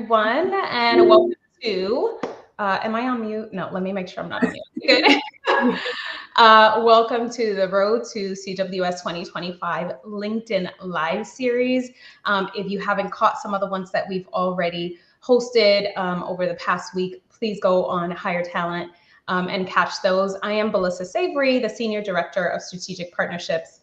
everyone, and welcome to, am I on mute? No, let me make sure I'm not on mute. Good. Welcome to the Road to CWS 2025 LinkedIn Live series. If you haven't caught some of the ones that we've already hosted over the past week, please go on HireTalent and catch those. I am Belissa Savery, the Senior Director of Strategic Partnerships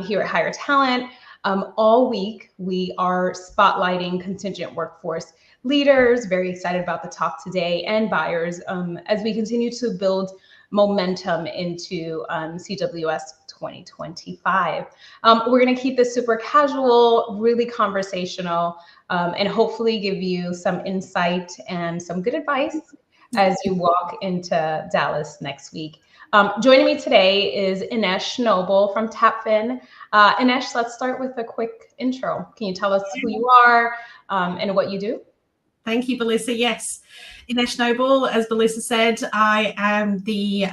here at HireTalent. All week, we are spotlighting contingent workforce leaders, very excited about the talk today, and buyers as we continue to build momentum into CWS 2025. We're going to keep this super casual, really conversational, and hopefully give you some insight and some good advice as you walk into Dallas next week. Joining me today is Inês Noble from TAPFIN. Inês, let's start with a quick intro. Can you tell us who you are and what you do? Thank you, Belissa. Yes, Inês Noble, as Belissa said, I am the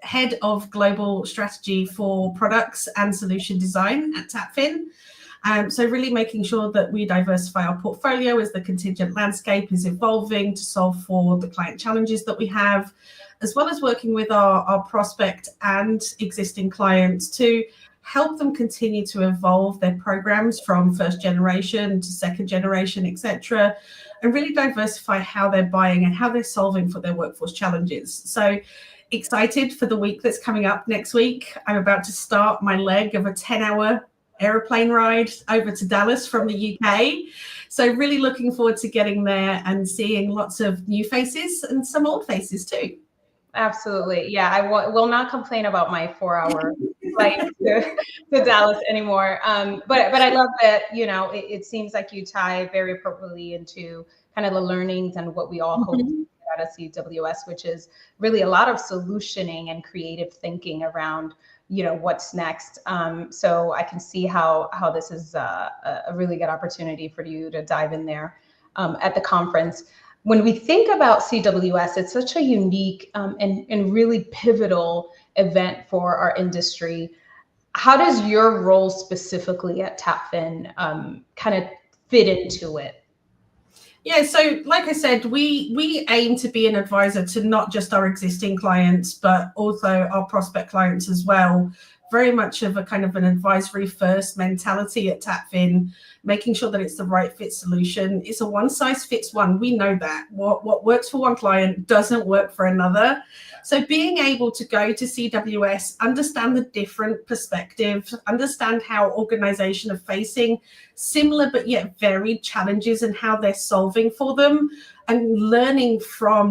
head of global strategy for products and solution design at TAPFIN. So really making sure that we diversify our portfolio as the contingent landscape is evolving to solve for the client challenges that we have, as well as working with our prospect and existing clients to help them continue to evolve their programs from first generation to second generation, etc., and really diversify how they're buying and how they're solving for their workforce challenges. So excited for the week that's coming up next week. I'm about to start my leg of a 10-hour aeroplane ride over to Dallas from the UK. So really looking forward to getting there and seeing lots of new faces and some old faces too. Absolutely. Yeah, I will not complain about my 4-hour flight to Dallas anymore. But I love that, you know, it seems like you tie very appropriately into kind of the learnings and what we all hope to get out of CWS, which is really a lot of solutioning and creative thinking around, you know, what's next. So I can see how this is a really good opportunity for you to dive in there at the conference. When we think about CWS, it's such a unique and really pivotal event for our industry. How does your role specifically at TAPFIN kind of fit into it? Yeah, so like I said, we aim to be an advisor to not just our existing clients, but also our prospect clients as well. Very much of a kind of an advisory first mentality at TAPFIN, making sure that it's the right fit solution. It's a one size fits one. We know that what works for one client doesn't work for another. So being able to go to CWS, understand the different perspectives, understand how organizations are facing similar but yet varied challenges and how they're solving for them, and learning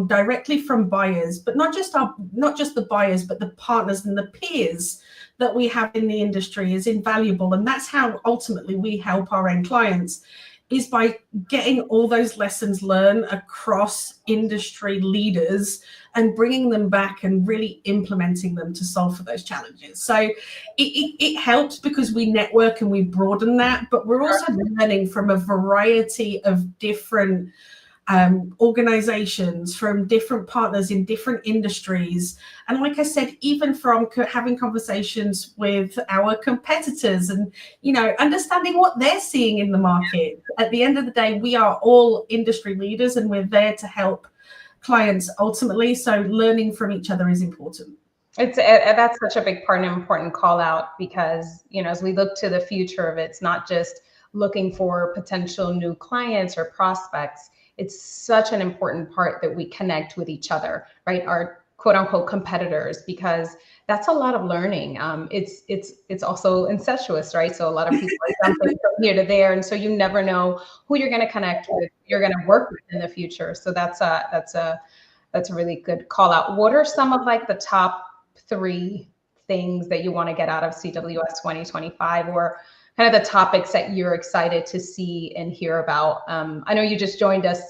directly from buyers, but not just the buyers, but the partners and the peers that we have in the industry is invaluable. And that's how ultimately we help our end clients, is by getting all those lessons learned across industry leaders and bringing them back and really implementing them to solve for those challenges. So it helps because we network and we broaden that, but we're also learning from a variety of different organizations, from different partners in different industries. And like I said, even from having conversations with our competitors and, you know, understanding what they're seeing in the market. At the end of the day, we are all industry leaders and we're there to help clients ultimately. So learning from each other is important. That's such a big part and important call out, because, you know, as we look to the future of it, it's not just looking for potential new clients or prospects. It's such an important part that we connect with each other, right? Our quote unquote competitors, because that's a lot of learning. It's also incestuous, right? So a lot of people are jumping from here to there. And so you never know who you're going to connect with, you're going to work with in the future. So that's a really good call out. What are some of like the top 3 things that you want to get out of CWS 2025, or kind of the topics that you're excited to see and hear about? I know you just joined us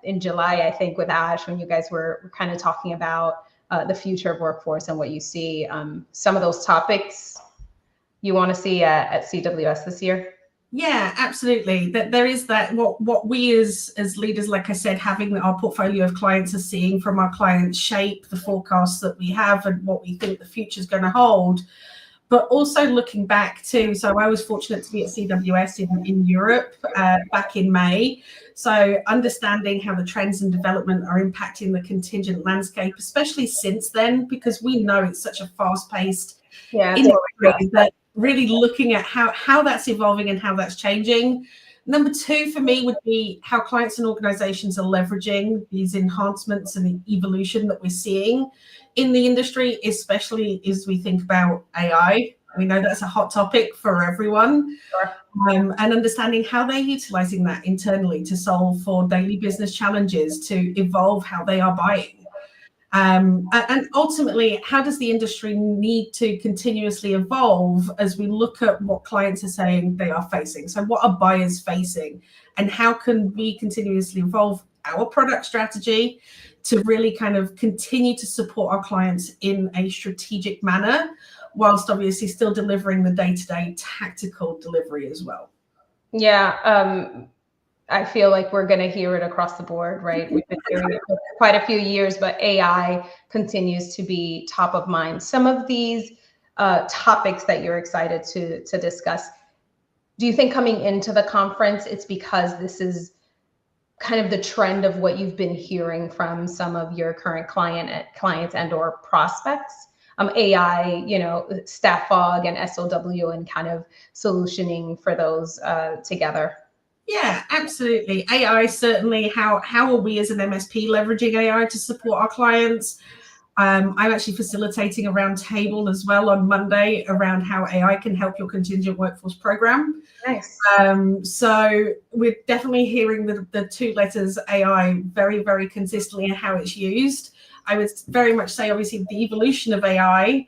in July, I think, with Ash, when you guys were kind of talking about the future of workforce and what you see. Some of those topics you want to see at CWS this year? Yeah, absolutely. That there is that what we as leaders, like I said, having our portfolio of clients are seeing from our clients shape the forecasts that we have and what we think the future is going to hold. but also looking back too. So I was fortunate to be at CWS in Europe back in May. So understanding how the trends and development are impacting the contingent landscape, especially since then, because we know it's such a fast-paced industry that really looking at how that's evolving and how that's changing. Number two for me would be how clients and organizations are leveraging these enhancements and the evolution that we're seeing in the industry, especially as we think about AI. We know that's a hot topic for everyone. Sure. And understanding how they're utilizing that internally to solve for daily business challenges, to evolve how they are buying. And ultimately, how does the industry need to continuously evolve as we look at what clients are saying they are facing? So what are buyers facing, and how can we continuously evolve our product strategy to really kind of continue to support our clients in a strategic manner, whilst obviously still delivering the day-to-day tactical delivery as well? Yeah, I feel like we're going to hear it across the board, right? We've been hearing it for quite a few years, but AI continues to be top of mind. Some of these topics that you're excited to discuss, do you think coming into the conference, it's because this is kind of the trend of what you've been hearing from some of your current clients and or prospects? AI, staff fog and SOW and kind of solutioning for those together. Yeah, absolutely. AI, certainly. How are we as an MSP leveraging AI to support our clients? I'm actually facilitating a roundtable as well on Monday around how AI can help your contingent workforce program. Nice. So we're definitely hearing the two letters AI very, very consistently and how it's used. I would very much say, obviously, the evolution of AI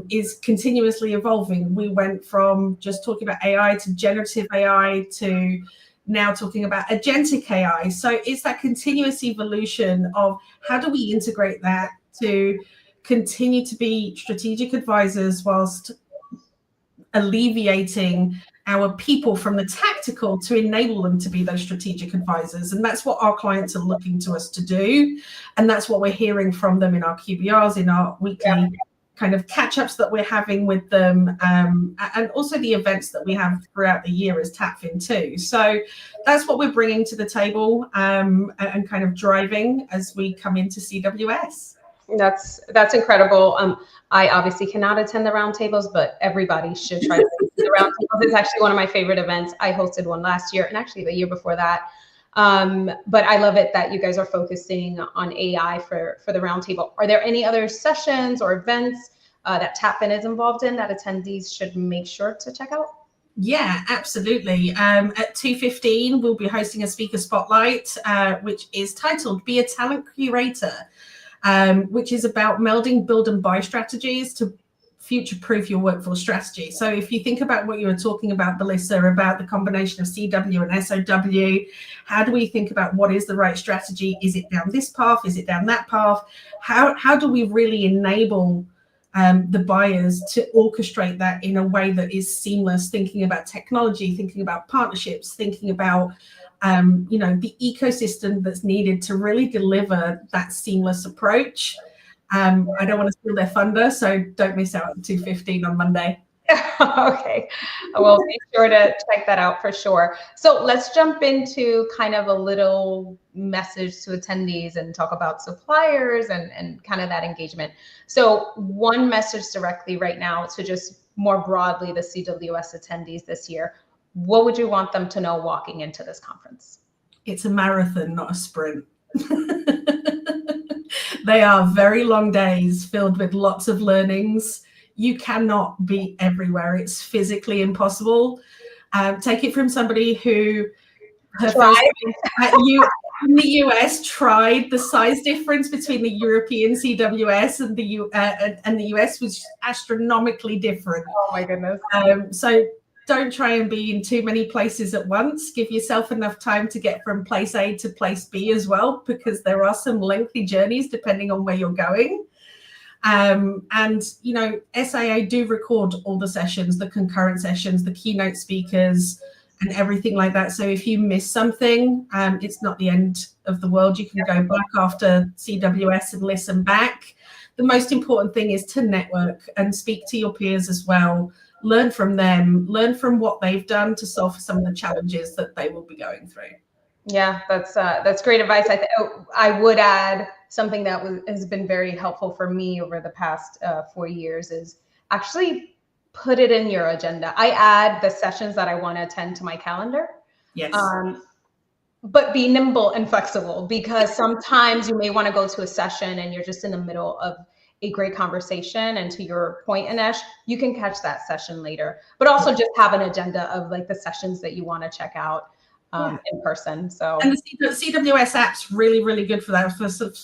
is continuously evolving. We went from just talking about AI to generative AI to now talking about agentic AI. So it's that continuous evolution of how do we integrate that to continue to be strategic advisors whilst alleviating our people from the tactical to enable them to be those strategic advisors. And that's what our clients are looking to us to do. And that's what we're hearing from them in our QBRs, in our weekly kind of catch-ups that we're having with them, and also the events that we have throughout the year as TAPFIN too. So that's what we're bringing to the table and kind of driving as we come into CWS. That's incredible. I obviously cannot attend the roundtables, but everybody should try to attend the roundtables. It's actually one of my favorite events. I hosted one last year and actually the year before that. But I love it that you guys are focusing on AI for the roundtable. Are there any other sessions or events that TAPFIN is involved in that attendees should make sure to check out? Yeah, absolutely. At 2:15, we'll be hosting a speaker spotlight, which is titled Be a Talent Curator, which is about melding build and buy strategies to future-proof your workforce strategy. So if you think about what you were talking about, Belissa, about the combination of CW and SOW, how do we think about what is the right strategy? Is it down this path? Is it down that path? How do we really enable the buyers to orchestrate that in a way that is seamless, thinking about technology, thinking about partnerships, thinking about the ecosystem that's needed to really deliver that seamless approach. I don't want to steal their thunder, so don't miss out at 2:15 on Monday. Okay, well, be sure to check that out for sure. So let's jump into kind of a little message to attendees and talk about suppliers and kind of that engagement. So one message directly right now to just more broadly the CWS attendees this year. What would you want them to know walking into this conference? It's a marathon, not a sprint. They are very long days filled with lots of learnings. You cannot be everywhere. It's physically impossible. Take it from somebody who in the US tried. The size difference between the European CWS and the US was astronomically different. Oh my goodness. So don't try and be in too many places at once. Give yourself enough time to get from place A to place B as well, because there are some lengthy journeys depending on where you're going. And SIA do record all the sessions, the concurrent sessions, the keynote speakers, and everything like that. So if you miss something, it's not the end of the world. You can go back after CWS and listen back. the most important thing is to network and speak to your peers as well. Learn from them, learn from what they've done to solve some of the challenges that they will be going through. Yeah, that's great advice. I would add something that has been very helpful for me over the past 4 years is actually put it in your agenda. I add the sessions that I want to attend to my calendar. Yes. But be nimble and flexible, because sometimes you may want to go to a session and you're just in the middle of a great conversation. And to your point, Inês, you can catch that session later, but also just have an agenda of like the sessions that you want to check out in person. So, and the CWS app's really, really good for that. For those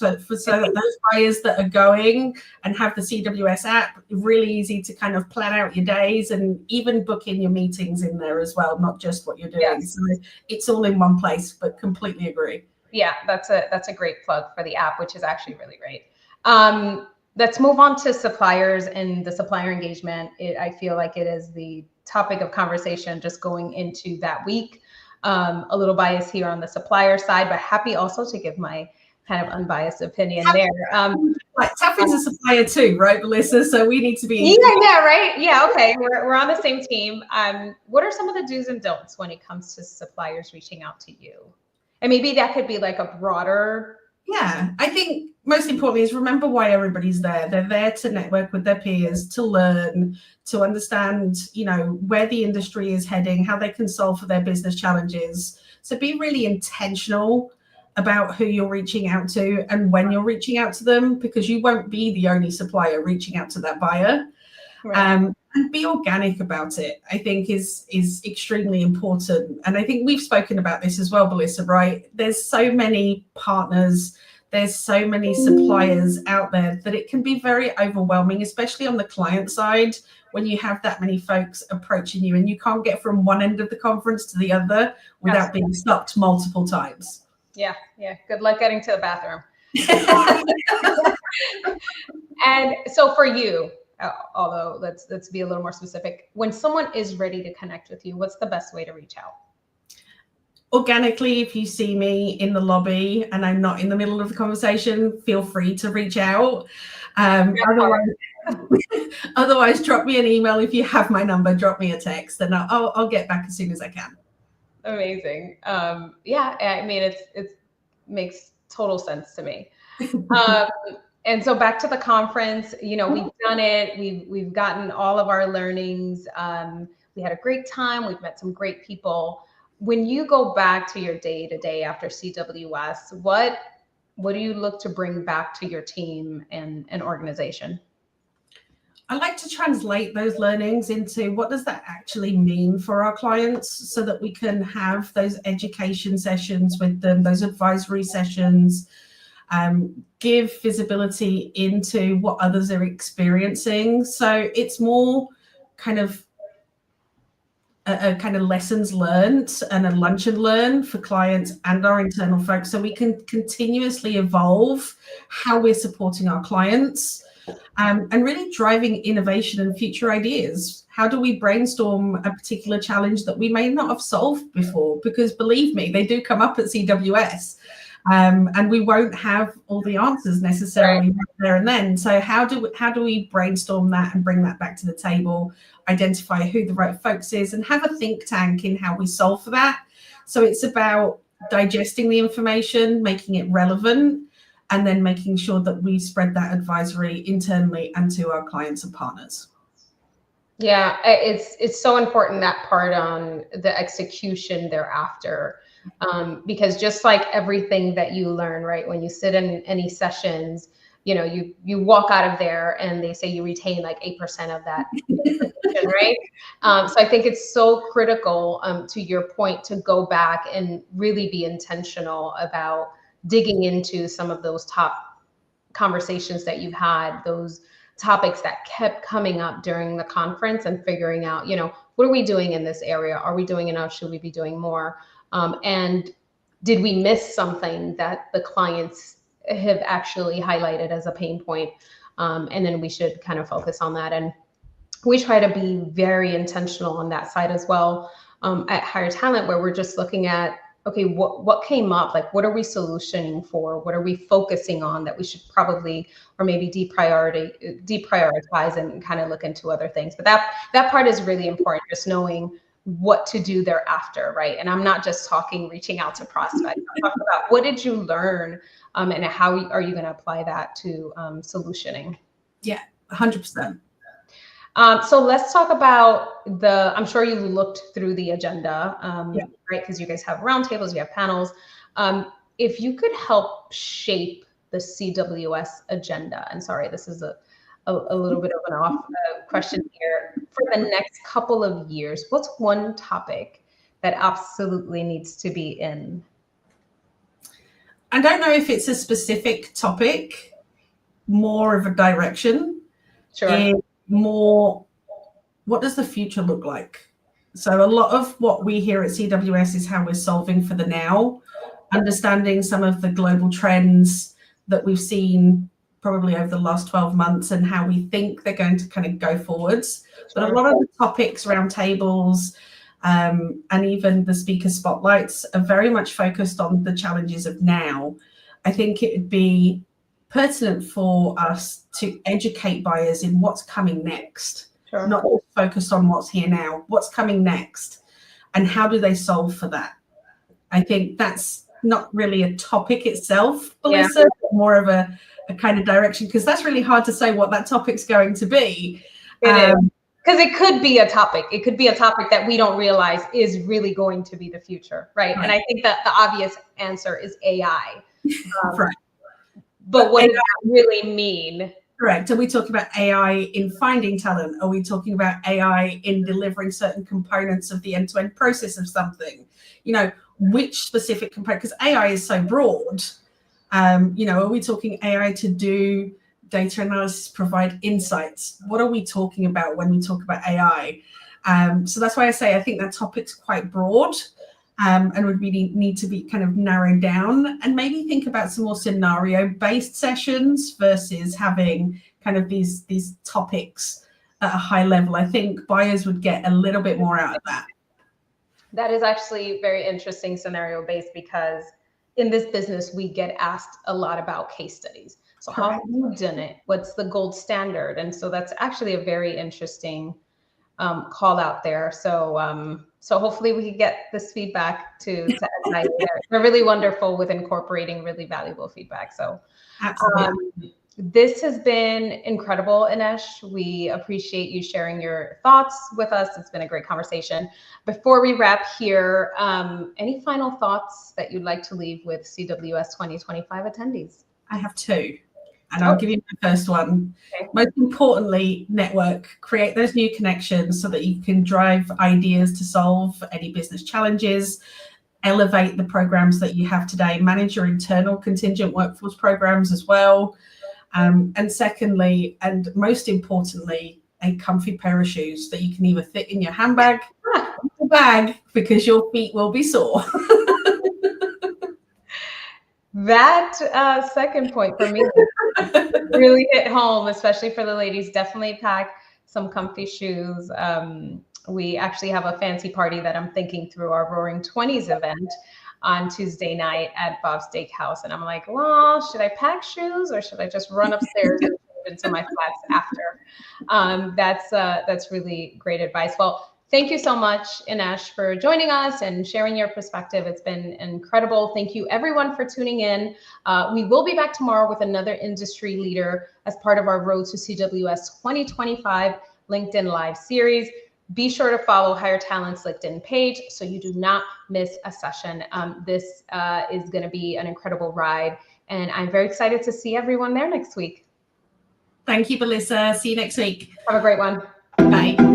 buyers that are going and have the CWS app, really easy to kind of plan out your days and even book in your meetings in there as well, not just what you're doing. Yes. So it's all in one place, but completely agree. Yeah, that's a great plug for the app, which is actually really great. Let's move on to suppliers and the supplier engagement. I feel like it is the topic of conversation just going into that week. A little bias here on the supplier side, but happy also to give my kind of unbiased opinion there. TAPFIN's a supplier too, right, Belissa? So we need to be. Yeah, right. Yeah, okay. We're on the same team. What are some of the do's and don'ts when it comes to suppliers reaching out to you? And maybe that could be like a broader. Yeah, I think most importantly is remember why everybody's there. They're there to network with their peers, to learn, to understand, where the industry is heading, how they can solve for their business challenges. So be really intentional about who you're reaching out to and when you're reaching out to them, because you won't be the only supplier reaching out to that buyer. Right. And be organic about it, I think is extremely important. And I think we've spoken about this as well, Belissa, right? There's so many partners, there's so many suppliers out there that it can be very overwhelming, especially on the client side, when you have that many folks approaching you and you can't get from one end of the conference to the other without being stopped multiple times. Yeah. Good luck getting to the bathroom. And so for you, although let's be a little more specific, when someone is ready to connect with you, what's the best way to reach out? Organically, if you see me in the lobby and I'm not in the middle of the conversation, feel free to reach out. Otherwise, drop me an email. If you have my number, drop me a text and I'll get back as soon as I can. Amazing. Yeah, I mean, it makes total sense to me. And so back to the conference, we've done it. We've gotten all of our learnings. We had a great time. We've met some great people. When you go back to your day-to-day after CWS, what do you look to bring back to your team and organization? I like to translate those learnings into what does that actually mean for our clients, so that we can have those education sessions with them, those advisory sessions, give visibility into what others are experiencing. So it's more kind of a kind of lessons learned and a lunch and learn for clients and our internal folks, so we can continuously evolve how we're supporting our clients, and really driving innovation and future ideas. How do we brainstorm a particular challenge that we may not have solved before? Because believe me, they do come up at CWS. And we won't have all the answers necessarily right there and then. So how do we brainstorm that and bring that back to the table, identify who the right folks is, and have a think tank in how we solve for that? So it's about digesting the information, making it relevant, and then making sure that we spread that advisory internally and to our clients and partners. Yeah, it's so important, that part on the execution thereafter. Because just like everything that you learn, right, when you sit in any sessions, you walk out of there and they say you retain like 8% of that information, right? So I think it's so critical, to your point, to go back and really be intentional about digging into some of those top conversations that you've had, those topics that kept coming up during the conference, and figuring out, what are we doing in this area? Are we doing enough? Should we be doing more? And did we miss something that the clients have actually highlighted as a pain point? And then we should kind of focus on that. And we try to be very intentional on that side as well, at HireTalent, where we're just looking at okay, what came up? Like, what are we solutioning for? What are we focusing on that we should probably, or maybe deprioritize and kind of look into other things? But that part is really important, just knowing what to do thereafter, right? And I'm not just talking reaching out to prospects. I'm talking about what did you learn, and how are you going to apply that to solutioning? Yeah, 100%. So let's talk about I'm sure you looked through the agenda, right? Because you guys have roundtables, you have panels. If you could help shape the CWS agenda, and sorry, this is a little bit of an off question here, for the next couple of years, what's one topic that absolutely needs to be in? I don't know if it's a specific topic, more of a direction. Sure. More, what does the future look like? So a lot of what we hear at CWS is how we're solving for the now, understanding some of the global trends that we've seen probably over the last 12 months and how we think they're going to kind of go forwards. But a lot of the topics, roundtables, and even the speaker spotlights are very much focused on the challenges of now. I think it would be pertinent for us to educate buyers in what's coming next, not just focus on what's here now, what's coming next, and how do they solve for that. I think that's not really a topic itself, Belissa, but more of a kind of direction, because that's really hard to say what that topic's going to be. It is. Because it could be a topic. It could be a topic that we don't realize is really going to be the future, right? And I think that the obvious answer is AI. Right. But what does that really mean? Correct. Are we talking about AI in finding talent? Are we talking about AI in delivering certain components of the end-to-end process of something? You know, which specific component? Because AI is so broad. You know, are we talking AI to do data analysis, provide insights? What are we talking about when we talk about AI? So that's why I say I think that topic's quite broad. And would really need to be kind of narrowed down, and maybe think about some more scenario-based sessions versus having kind of these topics at a high level. I think buyers would get a little bit more out of that. That is actually very interesting, scenario-based, because in this business, we get asked a lot about case studies. So how have you done it? What's the gold standard? And so that's actually a very interesting call out there. So so hopefully we can get this feedback to SIA. They're really wonderful with incorporating really valuable feedback. So this has been incredible, Inês. We appreciate you sharing your thoughts with us. It's been a great conversation. Before we wrap here, any final thoughts that you'd like to leave with CWS 2025 attendees? I have two. And I'll give you my first one. Okay. Most importantly, network, create those new connections so that you can drive ideas to solve any business challenges, elevate the programs that you have today, manage your internal contingent workforce programs as well. And secondly, and most importantly, a comfy pair of shoes that you can either fit in your handbag or your bag, because your feet will be sore. That second point for me really hit home, especially for the ladies. Definitely pack some comfy shoes. We actually have a fancy party that I'm thinking through, our Roaring 20s event on Tuesday night at Bob's Steakhouse. And I'm like, well, should I pack shoes or should I just run upstairs and into my flats after? That's really great advice. Well, thank you so much, Inês, for joining us and sharing your perspective. It's been incredible. Thank you, everyone, for tuning in. We will be back tomorrow with another industry leader as part of our Road to CWS 2025 LinkedIn Live series. Be sure to follow HireTalent's LinkedIn page so you do not miss a session. This is going to be an incredible ride, and I'm very excited to see everyone there next week. Thank you, Belissa. See you next week. Have a great one. Bye.